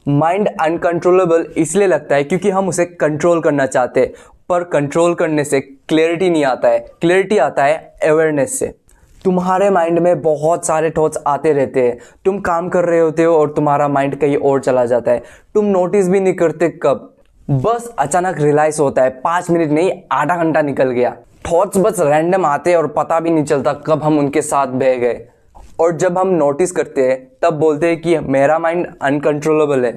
Mind uncontrollable इसलिए लगता है क्योंकि हम उसे कंट्रोल करना चाहते हैं, पर कंट्रोल करने से क्लैरिटी नहीं आता है। क्लैरिटी आता है अवेयरनेस से। तुम्हारे माइंड में बहुत सारे थॉट्स आते रहते हैं, तुम काम कर रहे होते हो और तुम्हारा माइंड कहीं और चला जाता है, तुम नोटिस भी नहीं करते कब बस अचानक रियलाइज होता है 5 मिनट नहीं आधा घंटा निकल गया। थॉट्स बस रैंडम आते हैं और पता भी नहीं चलता कब हम उनके साथ बह गए। और जब हम नोटिस करते हैं तब बोलते हैं कि मेरा माइंड अनकंट्रोलेबल है।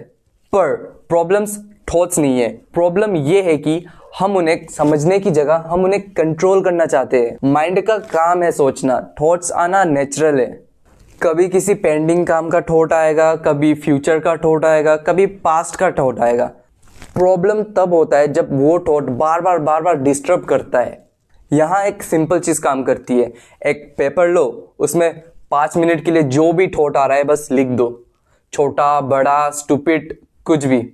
पर प्रॉब्लम्स थॉट्स नहीं है, प्रॉब्लम ये है कि हम उन्हें समझने की जगह हम उन्हें कंट्रोल करना चाहते हैं। माइंड का काम है सोचना, थॉट्स आना नेचुरल है। कभी किसी पेंडिंग काम का थॉट आएगा, कभी फ्यूचर का थॉट आएगा, कभी पास्ट का थॉट आएगा। प्रॉब्लम तब होता है जब वो थॉट बार बार डिस्टर्ब करता है। यहाँ एक सिंपल चीज़ काम करती है, एक पेपर लो, उसमें 5 मिनट के लिए जो भी थॉट आ रहा है बस लिख दो, छोटा बड़ा स्टूपिड कुछ भी।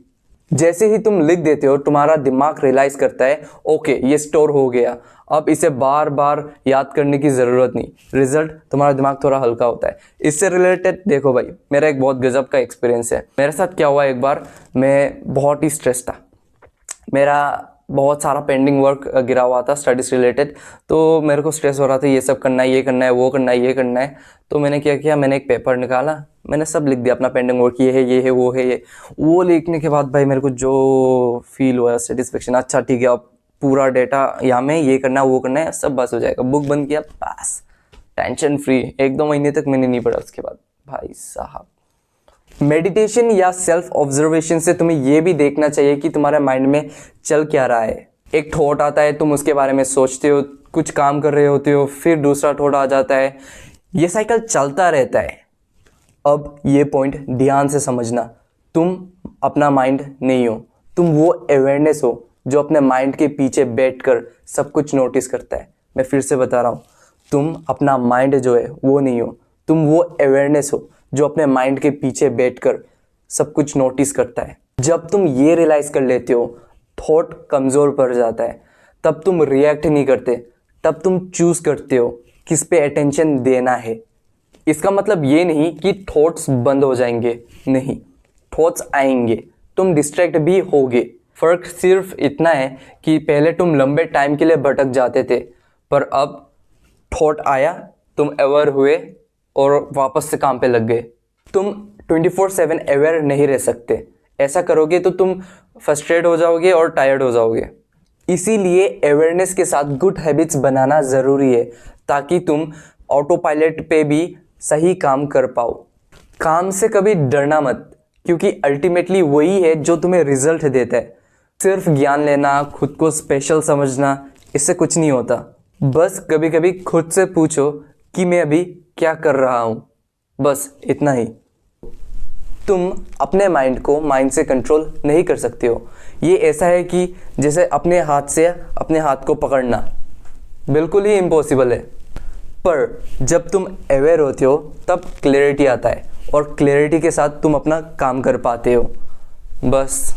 जैसे ही तुम लिख देते हो तुम्हारा दिमाग रियलाइज करता है ओके ये स्टोर हो गया, अब इसे बार बार याद करने की ज़रूरत नहीं। रिजल्ट तुम्हारा दिमाग थोड़ा हल्का होता है। इससे रिलेटेड देखो भाई, मेरा एक बहुत गजब का एक्सपीरियंस है। मेरे साथ क्या हुआ, एक बार मैं बहुत ही स्ट्रेस था, मेरा बहुत सारा पेंडिंग वर्क गिरा हुआ था स्टडीज रिलेटेड, तो मेरे को स्ट्रेस हो रहा था, ये सब करना है, ये करना है, वो करना है, ये करना है। तो मैंने क्या किया, मैंने एक पेपर निकाला, मैंने सब लिख दिया अपना पेंडिंग वर्क, ये है वो है ये। वो लिखने के बाद भाई मेरे को जो फील हुआ सेटिस्फेक्शन, अच्छा ठीक है अब पूरा डेटा यहाँ में ये करना है वो करना है सब बस हो जाएगा। बुक बंद किया, बस टेंशन फ्री। 1-2 महीने तक मैंने नहीं पढ़ा उसके बाद। भाई साहब, मेडिटेशन या सेल्फ ऑब्जर्वेशन से तुम्हें यह भी देखना चाहिए कि तुम्हारे माइंड में चल क्या रहा है। एक थॉट आता है, तुम उसके बारे में सोचते हो, कुछ काम कर रहे होते हो, फिर दूसरा थॉट आ जाता है, ये साइकिल चलता रहता है। अब ये पॉइंट ध्यान से समझना, तुम अपना माइंड नहीं हो, तुम वो अवेयरनेस हो जो अपने माइंड के पीछे बैठकर सब कुछ नोटिस करता है। मैं फिर से बता रहा हूँ, तुम अपना माइंड जो है वो नहीं हो, तुम वो अवेयरनेस हो जो अपने माइंड के पीछे बैठकर सब कुछ नोटिस करता है। जब तुम ये रियलाइज कर लेते हो थॉट कमज़ोर पड़ जाता है, तब तुम रिएक्ट नहीं करते, तब तुम चूज करते हो किस पे अटेंशन देना है। इसका मतलब ये नहीं कि थॉट्स बंद हो जाएंगे, नहीं, थॉट्स आएंगे, तुम डिस्ट्रैक्ट भी होगे। फ़र्क सिर्फ इतना है कि पहले तुम लंबे टाइम के लिए भटक जाते थे, पर अब थॉट आया, तुम अवेयर हुए और वापस से काम पे लग गए। तुम 24/7 अवेयर नहीं रह सकते, ऐसा करोगे तो तुम फ्रस्ट्रेट हो जाओगे और टायर्ड हो जाओगे। इसीलिए अवेयरनेस के साथ गुड हैबिट्स बनाना ज़रूरी है, ताकि तुम ऑटो पायलट पे भी सही काम कर पाओ। काम से कभी डरना मत, क्योंकि अल्टीमेटली वही है जो तुम्हें रिजल्ट देता है। सिर्फ ज्ञान लेना, खुद को स्पेशल समझना, इससे कुछ नहीं होता। बस कभी कभी खुद से पूछो कि मैं अभी क्या कर रहा हूँ, बस इतना ही। तुम अपने माइंड को माइंड से कंट्रोल नहीं कर सकते हो। ये ऐसा है कि जैसे अपने हाथ से अपने हाथ को पकड़ना, बिल्कुल ही इम्पॉसिबल है। पर जब तुम अवेयर होते हो तब क्लैरिटी आता है, और क्लैरिटी के साथ तुम अपना काम कर पाते हो। बस